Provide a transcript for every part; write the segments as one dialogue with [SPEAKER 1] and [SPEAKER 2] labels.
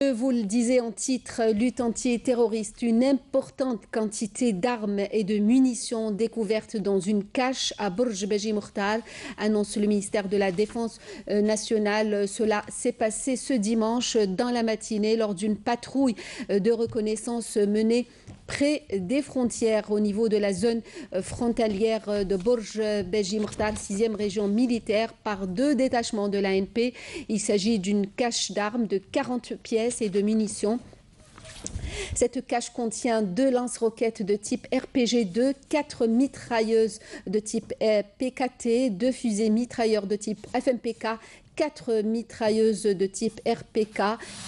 [SPEAKER 1] Je vous le disais en titre, lutte antiterroriste, une importante quantité d'armes et de munitions découvertes dans une cache à Bourj Beji Mokhtar, annonce le ministère de la Défense nationale. Cela s'est passé ce dimanche dans la matinée lors d'une patrouille de reconnaissance menée près des frontières au niveau de la zone frontalière de Bourj Beji Mokhtar, 6e région militaire, par 2 détachements de l'ANP. Il s'agit d'une cache d'armes de 40 pièces et de munitions. Cette cache contient 2 lance-roquettes de type RPG-2, 4 mitrailleuses de type PKT, 2 fusées mitrailleurs de type FMPK, 4 mitrailleuses de type RPK,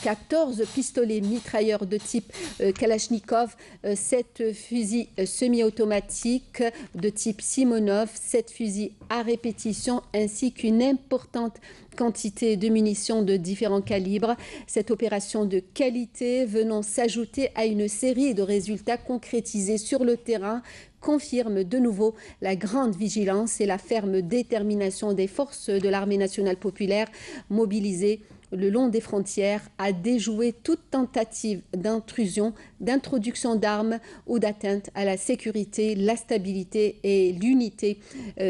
[SPEAKER 1] 14 pistolets mitrailleurs de type Kalachnikov, 7 fusils semi-automatiques de type Simonov, 7 fusils à répétition ainsi qu'une importante quantité de munitions de différents calibres. Cette opération de qualité venant s'ajouter à une série de résultats concrétisés sur le terrain confirme de nouveau la grande vigilance et la ferme détermination des forces de l'armée nationale populaire mobilisées le long des frontières à déjouer toute tentative d'intrusion, d'introduction d'armes ou d'atteinte à la sécurité, la stabilité et l'unité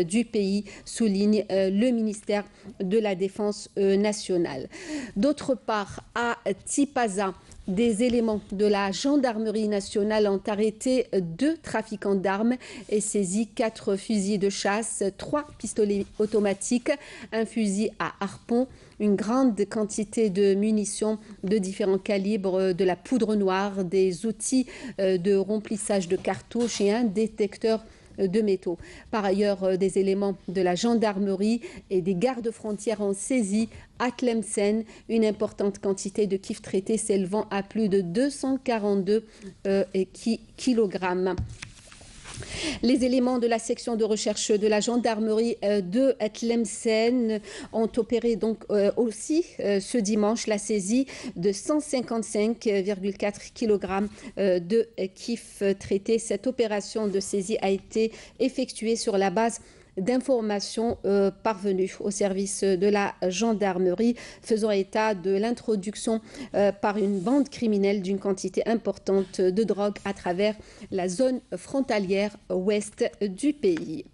[SPEAKER 1] du pays, souligne le ministère de la Défense nationale. D'autre part, à Tipaza, des éléments de la gendarmerie nationale ont arrêté 2 trafiquants d'armes et saisi 4 fusils de chasse, 3 pistolets automatiques, un fusil à harpon, une grande quantité de munitions de différents calibres, de la poudre noire, des outils de remplissage de cartouches et un détecteur de métaux. Par ailleurs, des éléments de la gendarmerie et des gardes-frontières ont saisi à Tlemcen une importante quantité de kifs traités s'élevant à plus de 242 kilogrammes. Les éléments de la section de recherche de la gendarmerie de Tlemcen ont opéré donc aussi ce dimanche la saisie de 155,4 kg de kifs traités. Cette opération de saisie a été effectuée sur la base d'informations parvenues au service de la gendarmerie, faisant état de l'introduction par une bande criminelle d'une quantité importante de drogue à travers la zone frontalière ouest du pays.